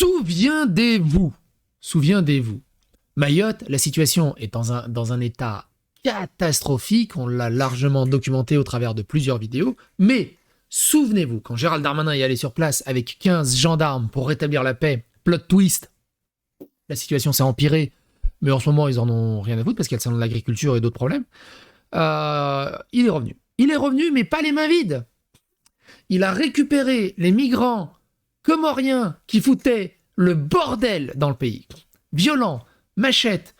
Souviendez-vous, Mayotte, la situation est dans un état catastrophique, on l'a largement documenté au travers de plusieurs vidéos, mais souvenez-vous, quand Gérald Darmanin est allé sur place avec 15 gendarmes pour rétablir la paix, plot twist, la situation s'est empirée, mais en ce moment ils en ont rien à foutre parce qu'il y a le salon de l'agriculture et d'autres problèmes, il est revenu. Il est revenu, mais pas les mains vides. Il a récupéré les migrants comoriens qui foutaient le bordel dans le pays. Violents, machettes.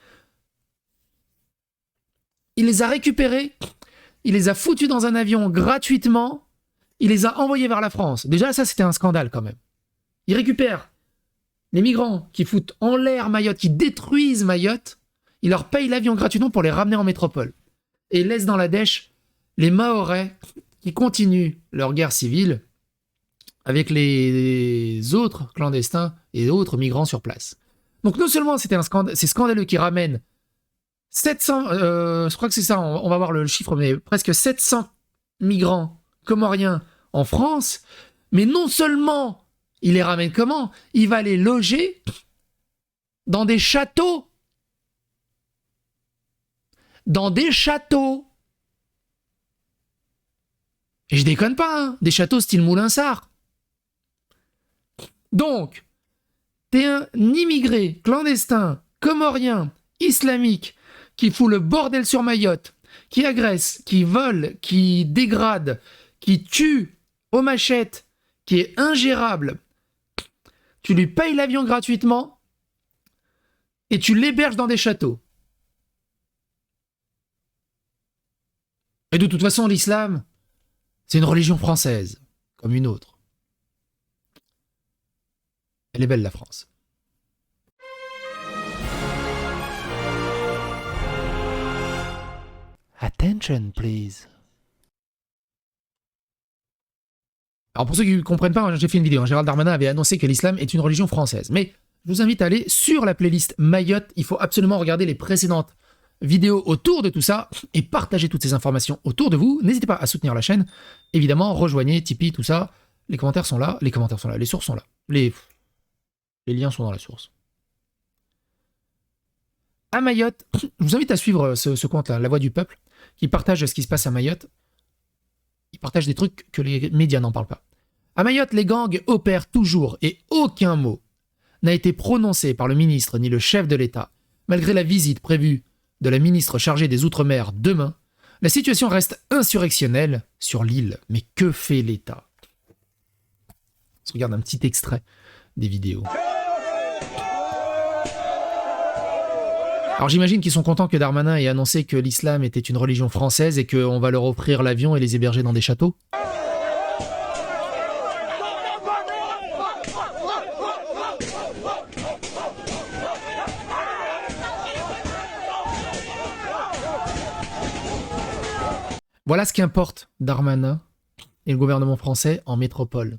Il les a récupérés, il les a foutus dans un avion gratuitement, il les a envoyés vers la France. Déjà, ça, c'était un scandale quand même. Il récupère les migrants qui foutent en l'air Mayotte, qui détruisent Mayotte, il leur paye l'avion gratuitement pour les ramener en métropole. Et laisse dans la dèche les Mahorais qui continuent leur guerre civile avec les autres clandestins et autres migrants sur place. Donc non seulement c'est scandaleux qui ramène 700, je crois que c'est ça, on va voir le chiffre, mais presque 700 migrants comoriens en France, mais non seulement il les ramène comment, il va les loger dans des châteaux. Dans des châteaux. Et je déconne pas, hein, des châteaux style Moulinsart. Donc, t'es un immigré clandestin, comorien, islamique, qui fout le bordel sur Mayotte, qui agresse, qui vole, qui dégrade, qui tue aux machettes, qui est ingérable. Tu lui payes l'avion gratuitement et tu l'héberges dans des châteaux. Et de toute façon, l'islam, c'est une religion française, comme une autre. Elle est belle, la France. Attention, please. Alors pour ceux qui ne comprennent pas, j'ai fait une vidéo. Gérald Darmanin avait annoncé que l'islam est une religion française. Mais je vous invite à aller sur la playlist Mayotte. Il faut absolument regarder les précédentes vidéos autour de tout ça et partager toutes ces informations autour de vous. N'hésitez pas à soutenir la chaîne. Évidemment, rejoignez Tipeee, tout ça. Les commentaires sont là. Les sources sont là. Les liens sont dans la source. À Mayotte, je vous invite à suivre ce compte-là, La Voix du Peuple, qui partage ce qui se passe à Mayotte. Il partage des trucs que les médias n'en parlent pas. À Mayotte, les gangs opèrent toujours et aucun mot n'a été prononcé par le ministre ni le chef de l'État. Malgré la visite prévue de la ministre chargée des Outre-mer demain, la situation reste insurrectionnelle sur l'île. Mais que fait l'État ? On se regarde un petit extrait des vidéos. Alors j'imagine qu'ils sont contents que Darmanin ait annoncé que l'islam était une religion française et qu'on va leur offrir l'avion et les héberger dans des châteaux. Voilà ce qu'importe Darmanin et le gouvernement français en métropole.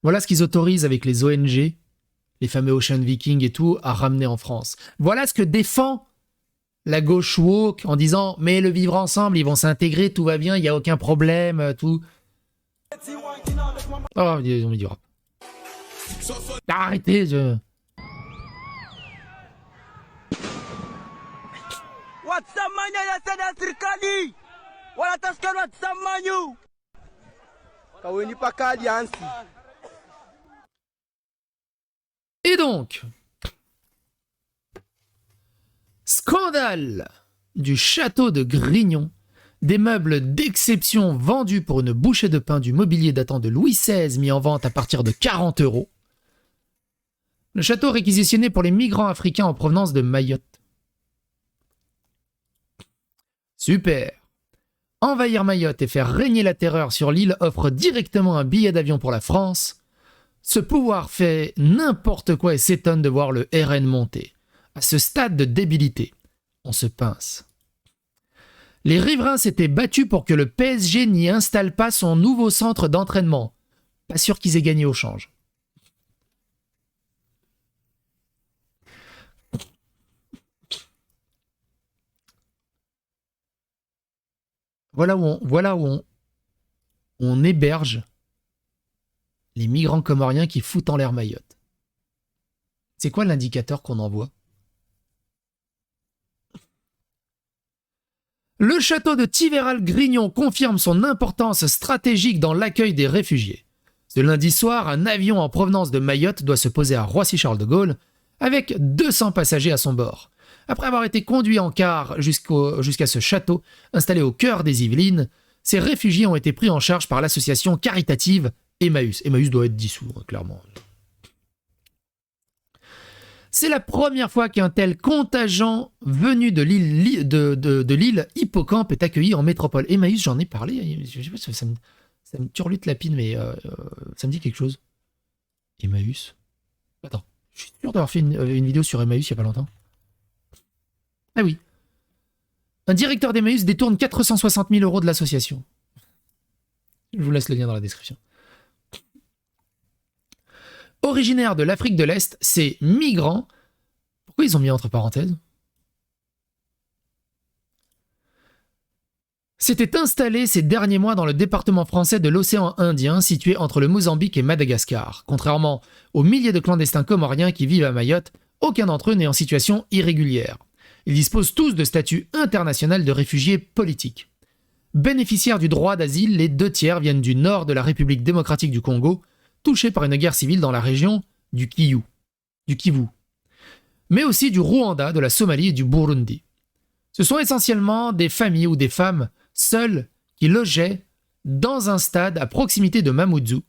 Voilà ce qu'ils autorisent avec les ONG, les fameux Ocean Vikings et tout, à ramener en France. Voilà ce que défend la gauche woke en disant « Mais le vivre ensemble, ils vont s'intégrer, tout va bien, il n'y a aucun problème, tout. » Oh, on me dira. Arrêtez, je... Et donc, scandale du château de Grignon, des meubles d'exception vendus pour une bouchée de pain, du mobilier datant de Louis XVI mis en vente à partir de 40 €. Le château réquisitionné pour les migrants africains en provenance de Mayotte. Super. Envahir Mayotte et faire régner la terreur sur l'île offre directement un billet d'avion pour la France. Ce pouvoir fait n'importe quoi et s'étonne de voir le RN monter. À ce stade de débilité, on se pince. Les riverains s'étaient battus pour que le PSG n'y installe pas son nouveau centre d'entraînement. Pas sûr qu'ils aient gagné au change. Voilà où on héberge les migrants comoriens qui foutent en l'air Mayotte. C'est quoi l'indicateur qu'on envoie? Le château de Tivéral-Grignon confirme son importance stratégique dans l'accueil des réfugiés. Ce lundi soir, un avion en provenance de Mayotte doit se poser à Roissy-Charles-de-Gaulle avec 200 passagers à son bord. Après avoir été conduits en car jusqu'à ce château installé au cœur des Yvelines, ces réfugiés ont été pris en charge par l'association caritative Emmaüs. Emmaüs doit être dissous, clairement. C'est la première fois qu'un tel contingent venu de l'île Hippocampe est accueilli en métropole. Emmaüs, j'en ai parlé, je sais pas, ça me turlute la pine, mais ça me dit quelque chose. Emmaüs. Attends, je suis sûr d'avoir fait une vidéo sur Emmaüs il n'y a pas longtemps. Ah oui. Un directeur d'Emmaüs détourne 460 000 € de l'association. Je vous laisse le lien dans la description. Originaire de l'Afrique de l'Est, ces migrants... Pourquoi ils ont mis entre parenthèses? S'étaient installés ces derniers mois dans le département français de l'océan Indien, situé entre le Mozambique et Madagascar. Contrairement aux milliers de clandestins comoriens qui vivent à Mayotte, aucun d'entre eux n'est en situation irrégulière. Ils disposent tous de statut international de réfugiés politiques. Bénéficiaires du droit d'asile, les 2/3 viennent du nord de la République démocratique du Congo, touchée par une guerre civile dans la région du Kivu, mais aussi du Rwanda, de la Somalie et du Burundi. Ce sont essentiellement des familles ou des femmes seules qui logeaient dans un stade à proximité de Mamoudzou,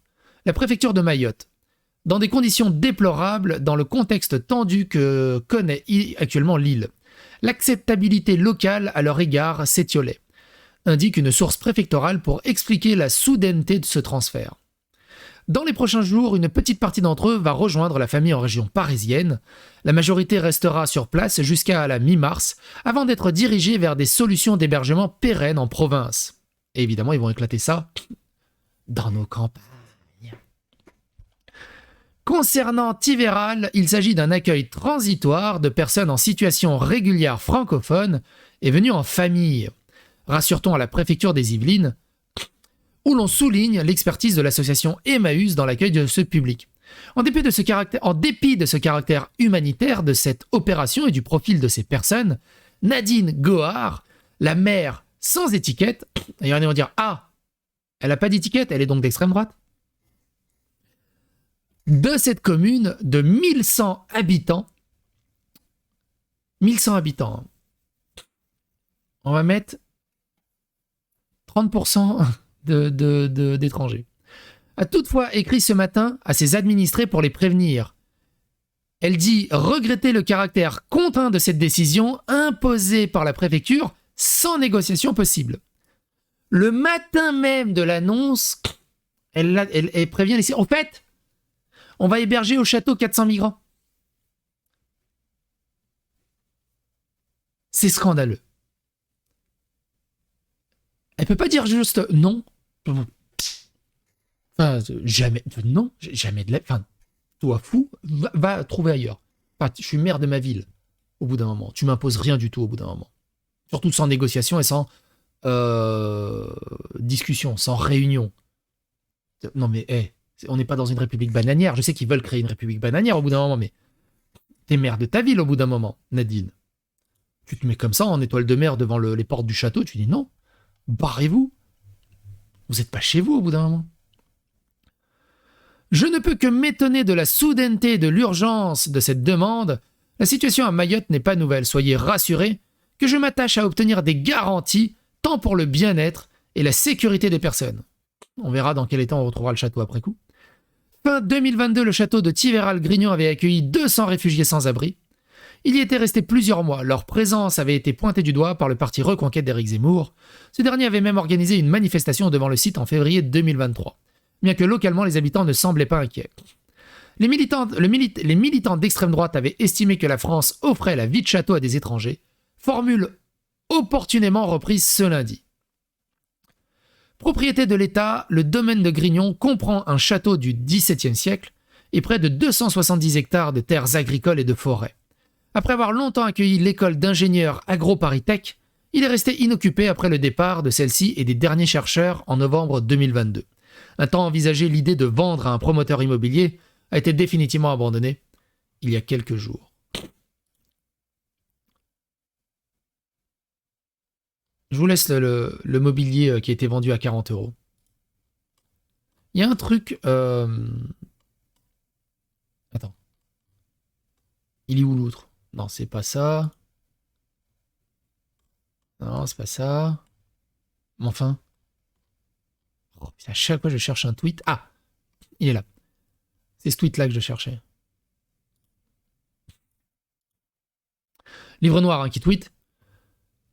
la préfecture de Mayotte, dans des conditions déplorables dans le contexte tendu que connaît actuellement l'île. L'acceptabilité locale à leur égard s'étiolait, indique une source préfectorale pour expliquer la soudaineté de ce transfert. Dans les prochains jours, une petite partie d'entre eux va rejoindre la famille en région parisienne. La majorité restera sur place jusqu'à la mi-mars, avant d'être dirigée vers des solutions d'hébergement pérennes en province. Et évidemment, ils vont éclater ça dans nos campagnes. Concernant Tivéral, il s'agit d'un accueil transitoire de personnes en situation régulière francophone et venues en famille. Rassure-t-on à la préfecture des Yvelines, où l'on souligne l'expertise de l'association Emmaüs dans l'accueil de ce public. En dépit de ce caractère humanitaire de cette opération et du profil de ces personnes, Nadine Gohar, la mère sans étiquette, et ils vont dire « Ah, elle n'a pas d'étiquette, elle est donc d'extrême droite ?» de cette commune de 1100 habitants, 1100 habitants, on va mettre 30% d'étrangers, a toutefois écrit ce matin à ses administrés pour les prévenir. Elle dit regretter le caractère contraint de cette décision imposée par la préfecture sans négociation possible. Le matin même de l'annonce, elle prévient les... En fait, on va héberger au château 400 migrants. C'est scandaleux. Elle peut pas dire juste non. Enfin, jamais. Non, jamais de la. Enfin, toi fou, va trouver ailleurs. Enfin, je suis maire de ma ville. Au bout d'un moment, tu m'imposes rien du tout. Au bout d'un moment, surtout sans négociation et sans discussion, sans réunion. Non mais, on n'est pas dans une république bananière. Je sais qu'ils veulent créer une république bananière au bout d'un moment, mais t'es maire de ta ville au bout d'un moment, Nadine. Tu te mets comme ça en étoile de mer devant les portes du château, tu dis non, barrez-vous. Vous n'êtes pas chez vous au bout d'un moment. Je ne peux que m'étonner de la soudaineté et de l'urgence de cette demande. La situation à Mayotte n'est pas nouvelle. Soyez rassurés que je m'attache à obtenir des garanties tant pour le bien-être et la sécurité des personnes. On verra dans quel état on retrouvera le château après coup. Fin 2022, le château de Tivéral-Grignon avait accueilli 200 réfugiés sans abri. Il y était resté plusieurs mois. Leur présence avait été pointée du doigt par le parti Reconquête d'Éric Zemmour. Ce dernier avait même organisé une manifestation devant le site en février 2023. Bien que localement, les habitants ne semblaient pas inquiets. Les militants d'extrême droite avaient estimé que la France offrait la vie de château à des étrangers, formule opportunément reprise ce lundi. Propriété de l'État, le domaine de Grignon comprend un château du XVIIe siècle et près de 270 hectares de terres agricoles et de forêts. Après avoir longtemps accueilli l'école d'ingénieurs AgroParisTech, il est resté inoccupé après le départ de celle-ci et des derniers chercheurs en novembre 2022. Un temps envisagé, l'idée de vendre à un promoteur immobilier a été définitivement abandonnée il y a quelques jours. Je vous laisse le mobilier qui a été vendu à 40 euros. Il y a un truc... Attends. Il est où l'autre? Non, c'est pas ça. Non, c'est pas ça. Mais enfin... Oh, à chaque fois, je cherche un tweet. Ah, il est là. C'est ce tweet-là que je cherchais. Livre noir qui tweet.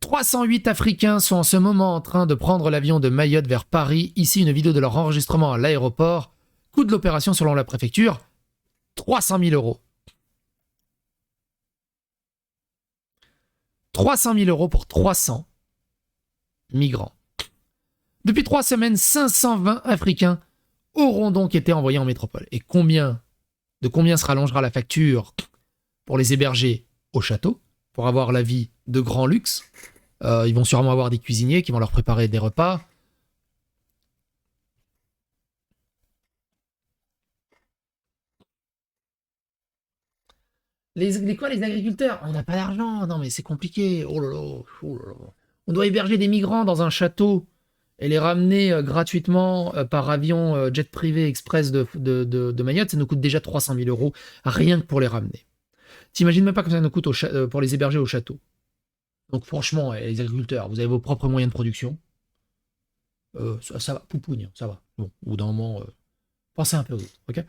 308 Africains sont en ce moment en train de prendre l'avion de Mayotte vers Paris. Ici, une vidéo de leur enregistrement à l'aéroport. Coût de l'opération selon la préfecture, 300 000 euros. 300 000 euros pour 300 migrants. Depuis 3 semaines, 520 Africains auront donc été envoyés en métropole. Et de combien se rallongera la facture pour les héberger au château, pour avoir la vie de grand luxe? Ils vont sûrement avoir des cuisiniers qui vont leur préparer des repas. Les agriculteurs? On n'a pas d'argent. Non, mais c'est compliqué. Oh là là, oh là là. On doit héberger des migrants dans un château et les ramener gratuitement par avion jet privé express de Mayotte. Ça nous coûte déjà 300 000 euros rien que pour les ramener. T'imagines même pas combien ça nous coûte pour les héberger au château. Donc franchement, les agriculteurs, vous avez vos propres moyens de production. Ça va, poupougne, ça va. Bon, au bout d'un moment, pensez un peu aux autres, ok?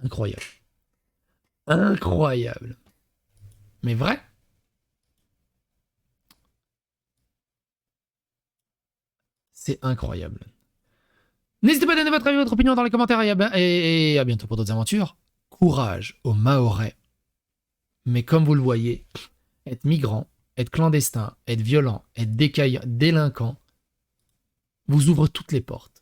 Incroyable. Incroyable. Mais vrai? C'est incroyable. N'hésitez pas à donner votre avis, votre opinion dans les commentaires et à bientôt pour d'autres aventures. Courage aux Mahorais. Mais comme vous le voyez, être migrant, être clandestin, être violent, être délinquant, vous ouvre toutes les portes.